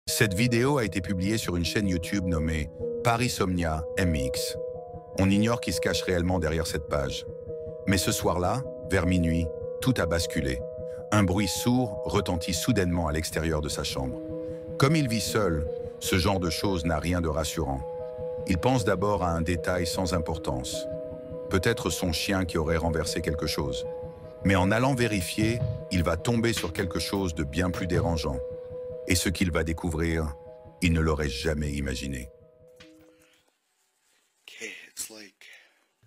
Cette vidéo a été publiée sur une chaîne YouTube nommée Parisomnia MX. On ignore qui se cache réellement derrière cette page. Mais ce soir-là, vers minuit, tout a basculé. Un bruit sourd retentit soudainement à l'extérieur de sa chambre. Comme il vit seul, ce genre de choses n'a rien de rassurant. Il pense d'abord à un détail sans importance. Peut-être son chien qui aurait renversé quelque chose. Mais en allant vérifier, il va tomber sur quelque chose de bien plus dérangeant. Et ce qu'il va découvrir, il ne l'aurait jamais imaginé.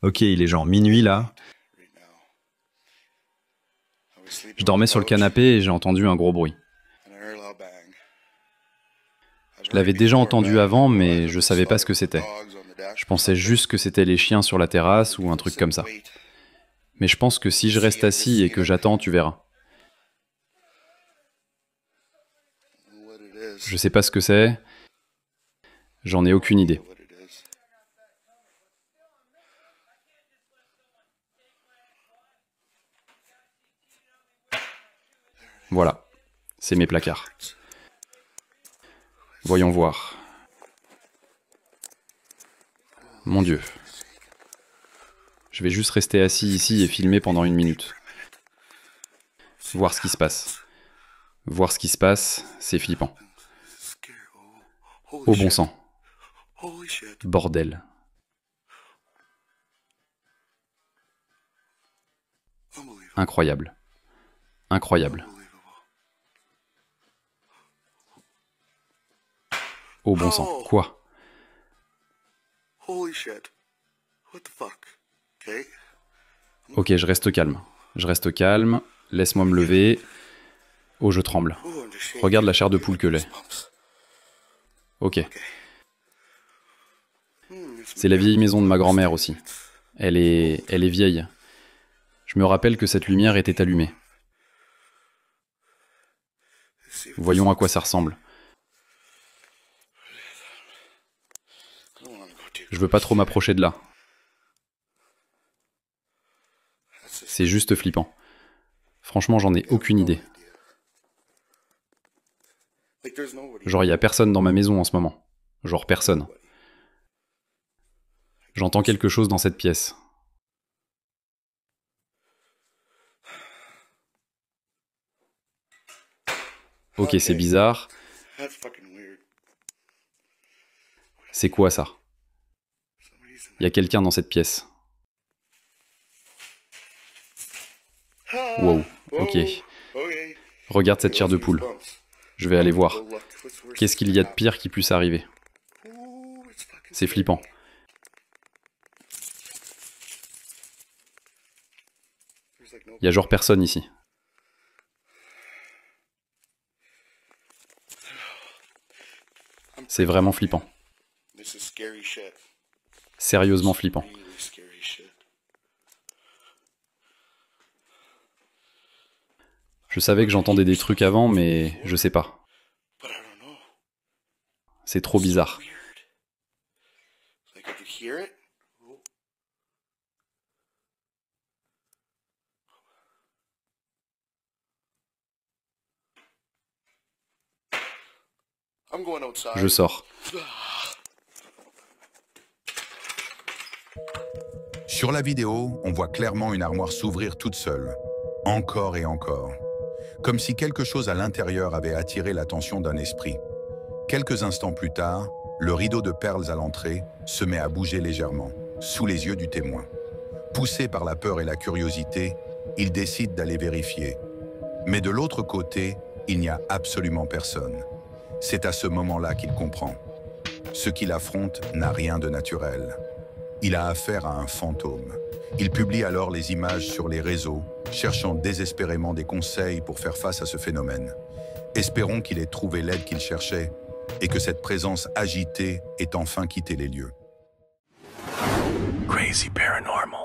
Ok, il est genre minuit là. Je dormais sur le canapé et j'ai entendu un gros bruit. Je l'avais déjà entendu avant, mais je savais pas ce que c'était. Je pensais juste que c'était les chiens sur la terrasse ou un truc comme ça. Mais je pense que si je reste assis et que j'attends, tu verras. Je sais pas ce que c'est. J'en ai aucune idée. Voilà, c'est mes placards. Voyons voir. Mon Dieu. Je vais juste rester assis ici et filmer pendant 1 minute. Voir ce qui se passe. Voir ce qui se passe, c'est flippant. Au bon sang. Bordel. Incroyable. Incroyable. Au bon sang. Quoi? Ok, je reste calme. Je reste calme. Laisse-moi me lever. Oh, je tremble. Regarde la chair de poule que l'est. Ok. C'est la vieille maison de ma grand-mère aussi. Elle est vieille. Je me rappelle que cette lumière était allumée. Voyons à quoi ça ressemble. Je veux pas trop m'approcher de là. C'est juste flippant. Franchement, j'en ai aucune idée. Genre, y a personne dans ma maison en ce moment. Genre, personne. J'entends quelque chose dans cette pièce. Ok, c'est bizarre. C'est quoi ça? Il y a quelqu'un dans cette pièce. Wow, ok. Regarde cette chair de poule. Je vais aller voir. Qu'est-ce qu'il y a de pire qui puisse arriver? C'est flippant. Il y a genre personne ici. C'est vraiment flippant. Sérieusement flippant. Je savais que j'entendais des trucs avant, mais je sais pas. C'est trop bizarre. Je sors. Sur la vidéo, on voit clairement une armoire s'ouvrir toute seule. Encore et encore. Comme si quelque chose à l'intérieur avait attiré l'attention d'un esprit. Quelques instants plus tard, le rideau de perles à l'entrée se met à bouger légèrement, sous les yeux du témoin. Poussé par la peur et la curiosité, il décide d'aller vérifier. Mais de l'autre côté, il n'y a absolument personne. C'est à ce moment-là qu'il comprend. Ce qu'il affronte n'a rien de naturel. Il a affaire à un fantôme. Il publie alors les images sur les réseaux, cherchant désespérément des conseils pour faire face à ce phénomène. Espérons qu'il ait trouvé l'aide qu'il cherchait et que cette présence agitée ait enfin quitté les lieux. Crazy Paranormal.